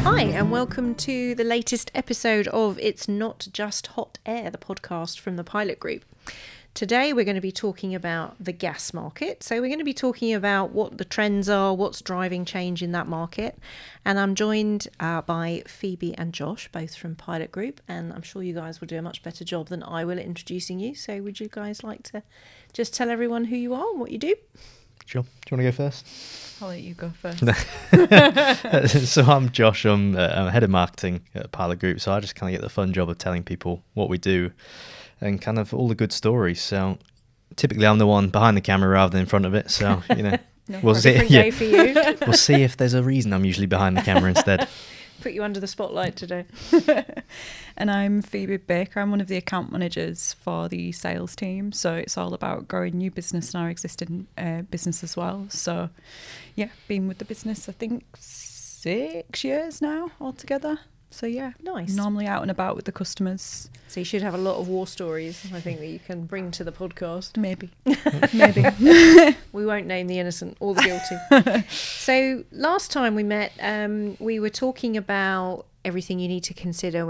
Hi, and welcome to the latest episode of It's Not Just Hot Air, the podcast from the Pilot Group. Today we're going to be talking about the gas market. So we're going to be talking about what the trends are, what's driving change in that market. And I'm joined by Phoebe and Josh, both from Pilot Group. And I'm sure you guys will do a much better job than I will at introducing you. So would you guys like to just tell everyone who you are and what you do? Sure. Do you want to go first? I'll let you go first. So I'm Josh. I'm head of marketing at Pilot Group. So I just kind of get the fun job of telling people what we do and kind of all the good stories. So typically I'm the one behind the camera rather than in front of it. So, you know, we'll see. Day for you. We'll see if there's a reason I'm usually behind the camera instead. Put you under the spotlight today. And I'm Phoebe Baker. I'm one of the account managers for the sales team. So it's all about growing new business and our existing business as well. So yeah, been with the business, I think 6 years now altogether. So yeah, nice. Normally out and about with the customers. So you should have a lot of war stories, I think, that you can bring to the podcast. Maybe. Maybe. We won't name the innocent or the guilty. So last time we met, we were talking about everything you need to consider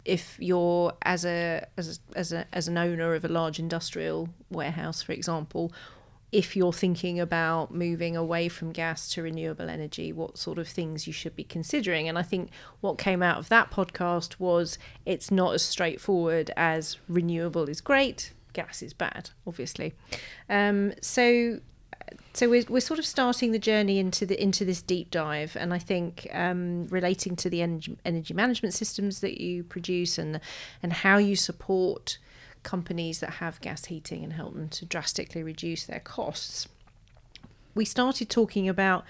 if you're as an owner of a large industrial warehouse, for example. If you're thinking about moving away from gas to renewable energy, what sort of things you should be considering. And I think what came out of that podcast was it's not as straightforward as renewable is great, gas is bad, obviously. So we're sort of starting the journey into this deep dive, and I think relating to the energy management systems that you produce and how you support companies that have gas heating and help them to drastically reduce their costs. We started talking about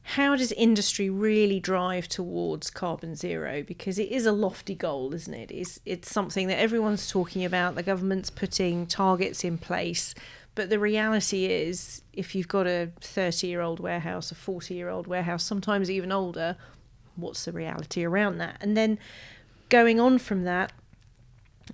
how does industry really drive towards carbon zero, because it is a lofty goal, isn't it? It's something that everyone's talking about. The government's putting targets in place, but the reality is if you've got a 30-year-old warehouse, a 40-year-old warehouse, sometimes even older, what's the reality around that? And then going on from that,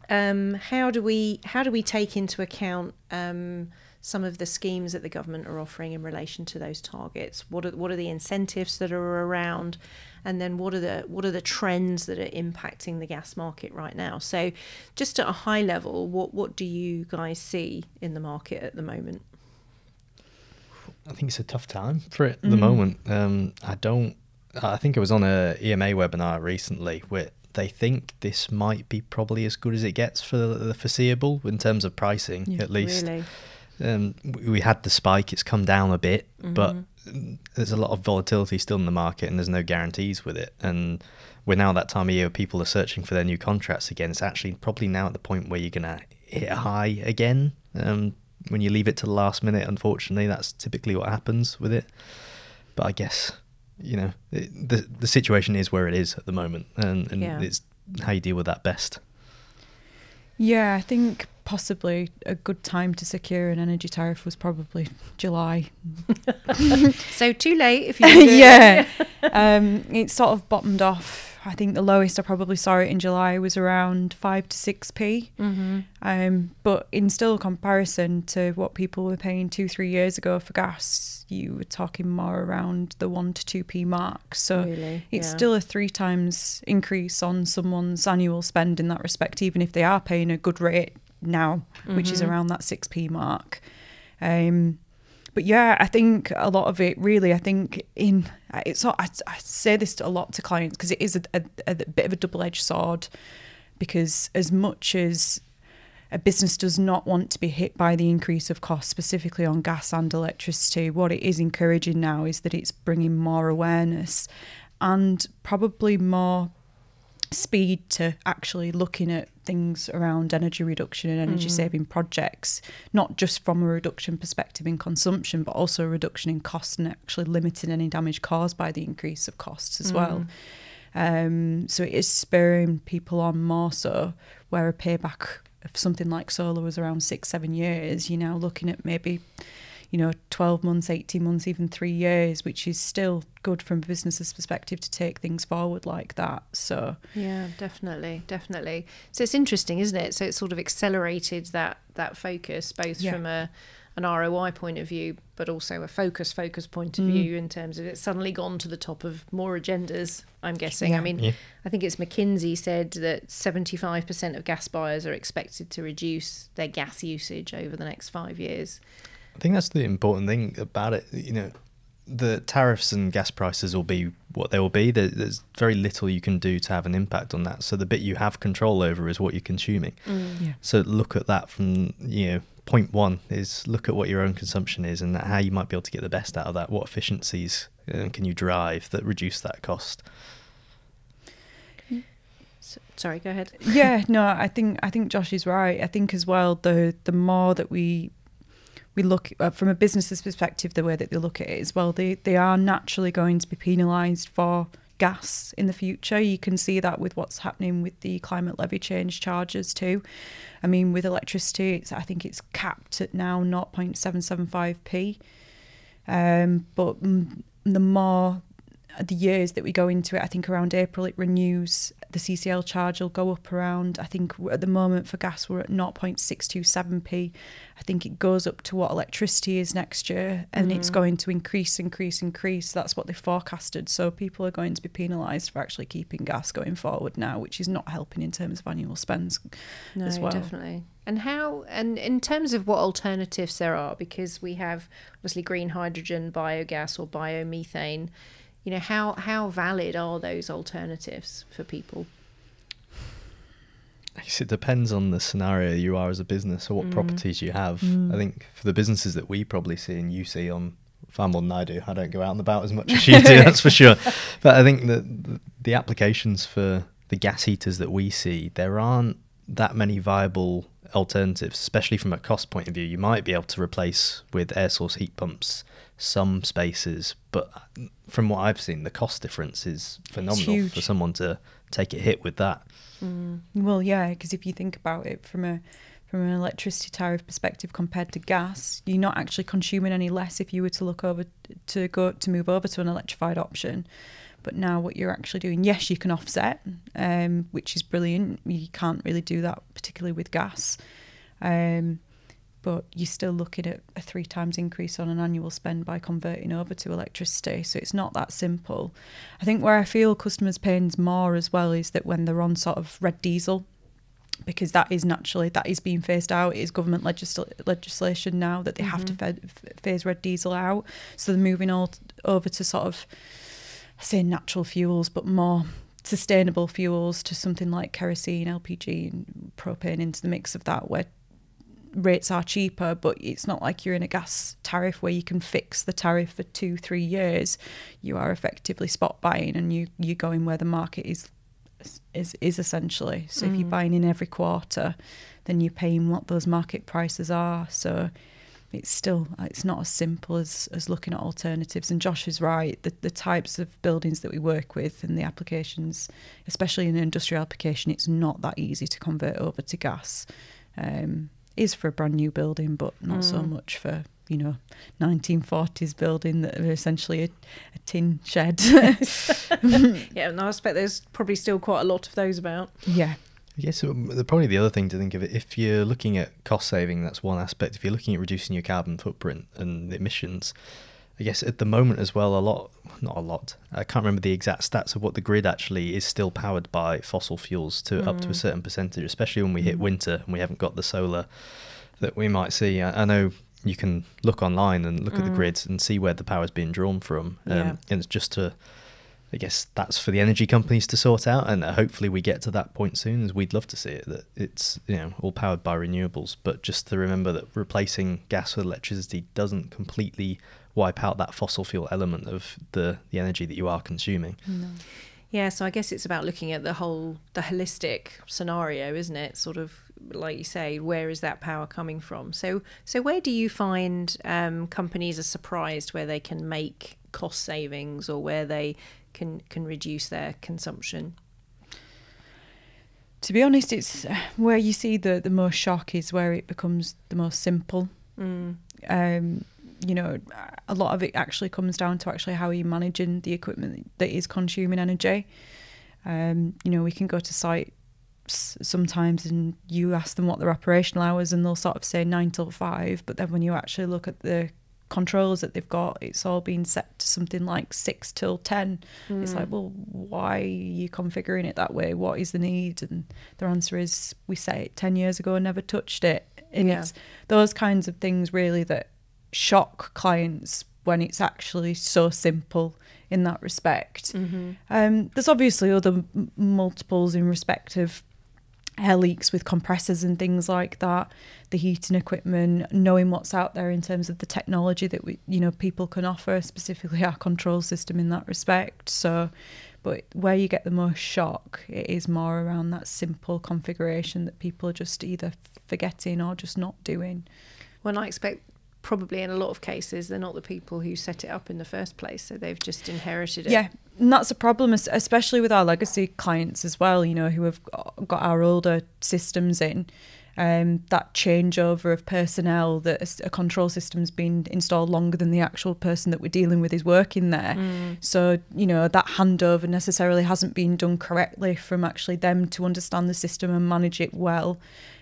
how do we take into account some of the schemes that the government are offering in relation to those targets? What are the incentives that are around, and then what are the trends that are impacting the gas market right now? So, just at a high level, what do you guys see in the market at the moment? I think it's a tough time for it at the moment. I think I was on a EMA webinar recently where they think this might be probably as good as it gets for the foreseeable in terms of pricing, at least. Really? We had the spike, it's come down a bit, but there's a lot of volatility still in the market and there's no guarantees with it. And we're now that time of year where people are searching for their new contracts again. It's actually probably now at the point where you're going to hit a high again. When you leave it to the last minute, unfortunately, that's typically what happens with it. But I guess, you know, the situation is where it is at the moment, and it's how you deal with that best. Yeah, I think possibly a good time to secure an energy tariff was probably July. So too late if you do it. Yeah. It sort of bottomed off. I think the lowest I probably saw it in July was around 5 to 6p. But in still comparison to what people were paying 2-3 years ago for gas, you were talking more around the 1 to 2p mark. So really? It's still a 3 times increase on someone's annual spend in that respect, even if they are paying a good rate now, which is around that 6p mark. But yeah, I think a lot of it really, I think I say this a lot to clients because it is a bit of a double-edged sword, because as much as a business does not want to be hit by the increase of costs, specifically on gas and electricity, what it is encouraging now is that it's bringing more awareness and probably more speed to actually looking at things around energy reduction and energy saving projects, not just from a reduction perspective in consumption, but also a reduction in cost and actually limiting any damage caused by the increase of costs as well. So it is spurring people on more so, where a payback of something like solar was around 6-7 years, you're now looking at maybe 12 months, 18 months, even 3 years, which is still good from a business's perspective to take things forward like that. So yeah, definitely. So it's interesting, isn't it? So it's sort of accelerated that focus, both from a an ROI point of view, but also a focus point of view in terms of it's suddenly gone to the top of more agendas, I'm guessing. Yeah. I mean, I think it's McKinsey said that 75% of gas buyers are expected to reduce their gas usage over the next 5 years. I think that's the important thing about it. You know, the tariffs and gas prices will be what they will be. There's very little you can do to have an impact on that. So the bit you have control over is what you're consuming. Yeah. So look at that from, you know, point one is look at what your own consumption is and how you might be able to get the best out of that. What efficiencies can you drive that reduce that cost? Sorry, go ahead. Yeah, no, I think Josh is right. I think as well, the more that we look from a business's perspective, the way that they look at it as well, they are naturally going to be penalised for gas in the future. You can see that with what's happening with the climate levy change charges too. I mean, with electricity, I think it's capped at now 0.775p. But the more the years that we go into it, I think around April it renews. The CCL charge will go up around, I think at the moment for gas we're at 0.627p. I think it goes up to what electricity is next year, and it's going to increase. That's what they forecasted. So people are going to be penalised for actually keeping gas going forward now, which is not helping in terms of annual spends as well. Definitely. And in terms of what alternatives there are, because we have obviously green hydrogen, biogas or biomethane, you know, how valid are those alternatives for people? I guess it depends on the scenario you are as a business or what properties you have. I think for the businesses that we probably see and you see on far more than I do, I don't go out and about as much as you do, that's for sure. But I think that the applications for the gas heaters that we see, there aren't that many viable alternatives, especially from a cost point of view. You might be able to replace with air source heat pumps some spaces, but from what I've seen, the cost difference is phenomenal for someone to take a hit with that. Well, yeah, because if you think about it from an electricity tariff perspective compared to gas, you're not actually consuming any less if you were to move over to an electrified option. But now what you're actually doing, yes, you can offset, which is brilliant. You can't really do that particularly with gas. But you're still looking at a 3 times increase on an annual spend by converting over to electricity. So it's not that simple. I think where I feel customers' pains more as well is that when they're on sort of red diesel, because that is being phased out. It is government legislation now that they have to phase red diesel out. So they're moving all over to sort of, I say natural fuels, but more sustainable fuels, to something like kerosene, LPG and propane into the mix of that, where rates are cheaper, but it's not like you're in a gas tariff where you can fix the tariff for 2-3 years. You are effectively spot buying, and you're going where the market is essentially. So if you're buying in every quarter, then you're paying what those market prices are. So it's not as simple as looking at alternatives. And Josh is right, the types of buildings that we work with and the applications, especially in an industrial application, it's not that easy to convert over to gas. Is for a brand new building, but not so much for 1940s building that are essentially a tin shed. Yeah, and I expect there's probably still quite a lot of those about. Yeah. I guess probably the other thing to think of it, if you're looking at cost saving, that's one aspect. If you're looking at reducing your carbon footprint and the emissions, I guess at the moment as well, not a lot. I can't remember the exact stats of what the grid actually is still powered by fossil fuels to up to a certain percentage, especially when we hit winter and we haven't got the solar that we might see. I know you can look online and look at the grids and see where the power is being drawn from. And it's just I guess that's for the energy companies to sort out, and hopefully we get to that point soon, as we'd love to see it, that it's all powered by renewables. But just to remember that replacing gas with electricity doesn't completely wipe out that fossil fuel element of the energy that you are consuming. No. Yeah, so I guess it's about looking at the holistic scenario, isn't it? Sort of like you say, where is that power coming from? So where do you find companies are surprised where they can make cost savings or where they can reduce their consumption? To be honest, it's where you see the most shock is where it becomes the most simple. A lot of it actually comes down to actually how you're managing the equipment that is consuming energy. We can go to shops sometimes, and you ask them what their operational hours and they'll sort of say 9 till 5, but then when you actually look at the controls that they've got, it's all been set to something like 6 till 10. It's like, well, why are you configuring it that way? What is the need? And their answer is, we set it 10 years ago and never touched it. And it's those kinds of things really that shock clients when it's actually so simple in that respect. There's obviously other multiples in respect of air leaks with compressors and things like that, the heating equipment, knowing what's out there in terms of the technology that we, people can offer, specifically our control system in that respect. So, but where you get the most shock, it is more around that simple configuration that people are just either forgetting or just not doing. Well, I expect probably in a lot of cases they're not the people who set it up in the first place, so they've just inherited it. Yeah, and that's a problem, especially with our legacy clients as well, who have got our older systems in. That changeover of personnel, that a control system's been installed longer than the actual person that we're dealing with is working there. So, that handover necessarily hasn't been done correctly from actually them to understand the system and manage it well.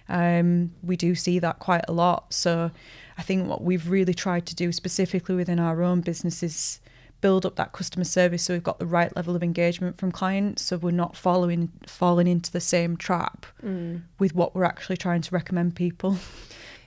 We do see that quite a lot. So I think what we've really tried to do specifically within our own business is build up that customer service so we've got the right level of engagement from clients, so we're not falling into the same trap with what we're actually trying to recommend people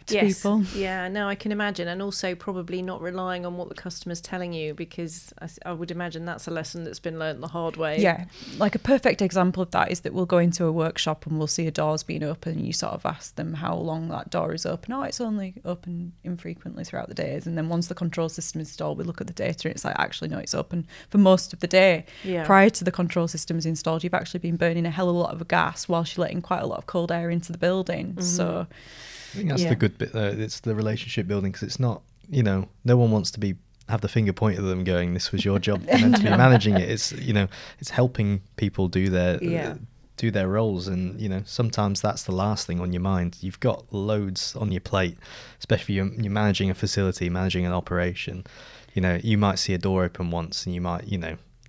to people. Yeah, no, I can imagine. And also probably not relying on what the customer's telling you, because I would imagine that's a lesson that's been learnt the hard way. Yeah, like a perfect example of that is that we'll go into a workshop and we'll see a door's been open, and you sort of ask them how long that door is open. Oh, it's only open infrequently throughout the days. And then once the control system is installed, we look at the data and it's like, actually, no, it's open for most of the day. Yeah. Prior to the control system is installed, you've actually been burning a hell of a lot of gas whilst you're letting quite a lot of cold air into the building. So I think that's the good bit though. It's the relationship building, because it's not, no one wants to have the finger pointed at them going, this was your job, you're meant to be managing it. It's, it's helping people do their roles. And, sometimes that's the last thing on your mind. You've got loads on your plate, especially if you're managing a facility, managing an operation. You might see a door open once and you might,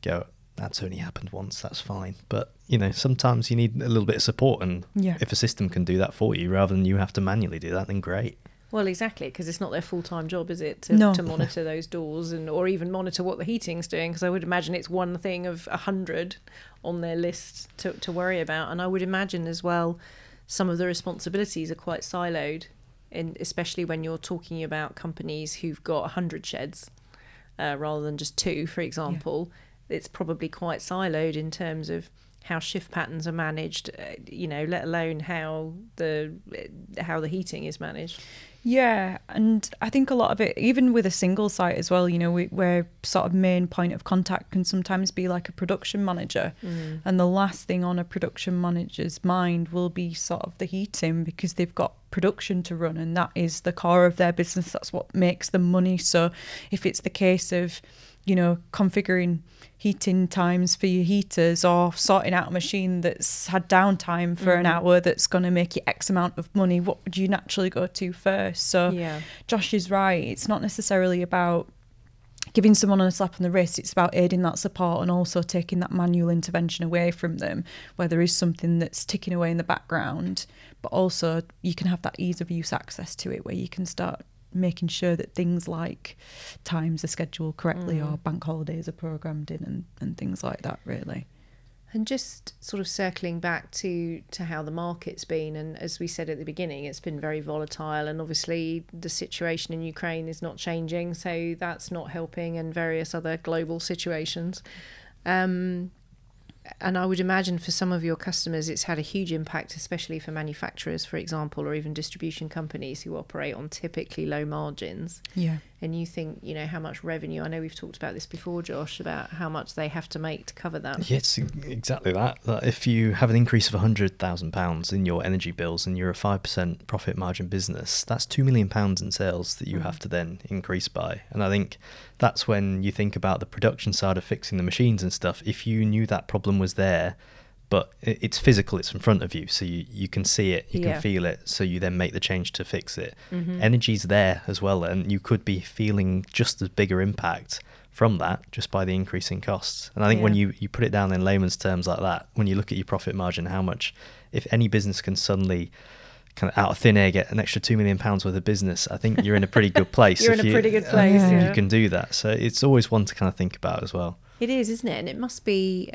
go, that's only happened once, that's fine. But sometimes you need a little bit of support, and if a system can do that for you rather than you have to manually do that, then great. Well, exactly, because it's not their full-time job, is it, to monitor those doors or even monitor what the heating's doing? Because I would imagine it's one thing of 100 on their list to worry about. And I would imagine as well some of the responsibilities are quite siloed, especially when you're talking about companies who've got 100 sheds rather than just 2, for example. It's probably quite siloed in terms of how shift patterns are managed, let alone how the heating is managed. Yeah, and I think a lot of it, even with a single site as well, where sort of main point of contact can sometimes be like a production manager. And the last thing on a production manager's mind will be sort of the heating, because they've got production to run and that is the core of their business. That's what makes them money. So if it's the case of, configuring heating times for your heaters, or sorting out a machine that's had downtime for an hour that's going to make you X amount of money, what would you naturally go to first? So Josh is right. It's not necessarily about giving someone a slap on the wrist. It's about aiding that support and also taking that manual intervention away from them, where there is something that's ticking away in the background, but also you can have that ease of use access to it, where you can start making sure that things like times are scheduled correctly or bank holidays are programmed in and things like that, really. And just sort of circling back to how the market's been, and as we said at the beginning, it's been very volatile, and obviously the situation in Ukraine is not changing, so that's not helping, and various other global situations. And I would imagine for some of your customers it's had a huge impact, especially for manufacturers, for example, or even distribution companies who operate on typically low margins. Yeah. And you think, how much revenue, I know we've talked about this before, Josh, about how much they have to make to cover that. Yeah, it's exactly that. If you have an increase of £100,000 in your energy bills and you're a 5% profit margin business, that's £2 million in sales that you have to then increase by. And I think that's when you think about the production side of fixing the machines and stuff. If you knew that problem was there, but it's physical, it's in front of you, so you can see it, you can feel it, so you then make the change to fix it. Energy's there as well, and you could be feeling just as bigger impact from that just by the increase in costs. And I think when you put it down in layman's terms like that, when you look at your profit margin, how much if any business can suddenly kind of out of thin air get an extra £2 million worth of business, I think you're in a pretty good place. You're in a pretty good place. If you can do that. So it's always one to kind of think about as well. It is, isn't it? And it must be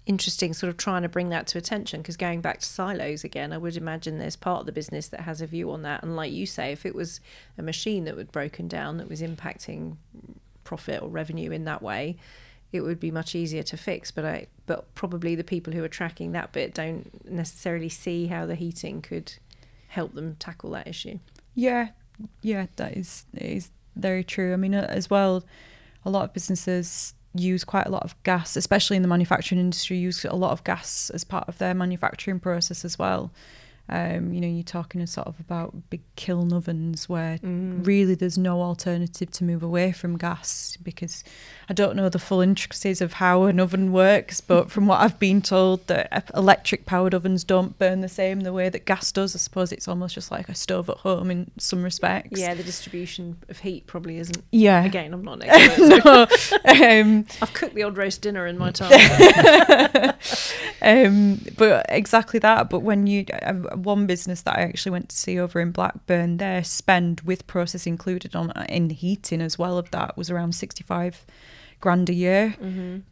interesting sort of trying to bring that to attention, because going back to silos again, I would imagine there's part of the business that has a view on that. And like you say, if it was a machine that was broken down that was impacting profit or revenue in that way, it would be much easier to fix. But probably the people who are tracking that bit don't necessarily see how the heating could help them tackle that issue. Yeah, that is very true. I mean, as well, a lot of businesses use quite a lot of gas, especially in the manufacturing industry, use a lot of gas as part of their manufacturing process as well. You're talking sort of about big kiln ovens where really there's no alternative to move away from gas, because I don't know the full intricacies of how an oven works, but from what I've been told, that electric powered ovens don't burn the same the way that gas does. I suppose it's almost just like a stove at home in some respects. Yeah, the distribution of heat probably isn't. Yeah. Again, I'm not an expert. So I've cooked the odd roast dinner in my time. But exactly that. But when you one business that I actually went to see over in Blackburn, their spend with process included in heating as well of that was around 65 grand a year.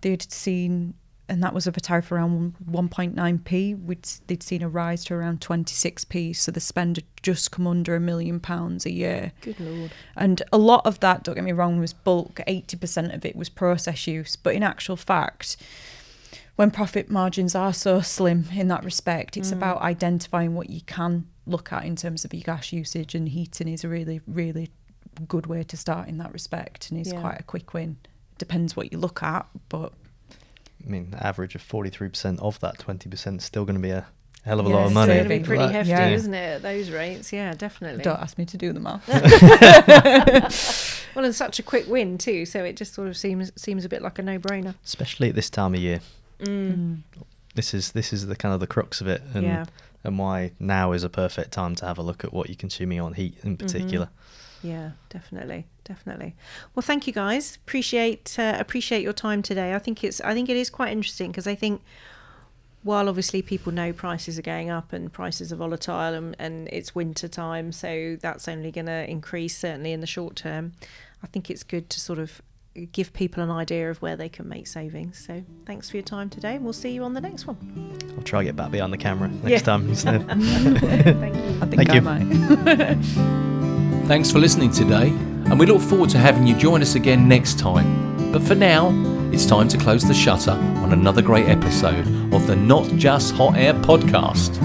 They'd seen, and that was of a tariff around 1.9p. They'd seen a rise to around 26p, so the spend had just come under £1 million a year. Good Lord. And a lot of that, don't get me wrong, was bulk. 80% of it was process use, but in actual fact, when profit margins are so slim in that respect, it's about identifying what you can look at in terms of your gas usage, and heating is a really, really good way to start in that respect, and is quite a quick win. Depends what you look at, but I mean, the average of 43% of that 20% is still going to be a hell of a lot of money. It's going to be pretty hefty, Yeah. isn't it, at those rates? Yeah, definitely. don't ask me to do the math. Well, and such a quick win too, so it just sort of seems a bit like a no-brainer. Especially at this time of year. This is the kind of the crux of it, and why now is a perfect time to have a look at what you're consuming on heat in particular. Yeah, definitely. Well, thank you guys. Appreciate your time today. I think it is quite interesting, because I think while obviously people know prices are going up and prices are volatile, and it's winter time, so that's only going to increase certainly in the short term, I think it's good to sort of give people an idea of where they can make savings. So thanks for your time today, and we'll see you on the next one. I'll try to get back behind the camera next time instead. Thank you. I think I might. Thanks for listening today, and we look forward to having you join us again next time. But for now, it's time to close the shutter on another great episode of the Not Just Hot Air podcast.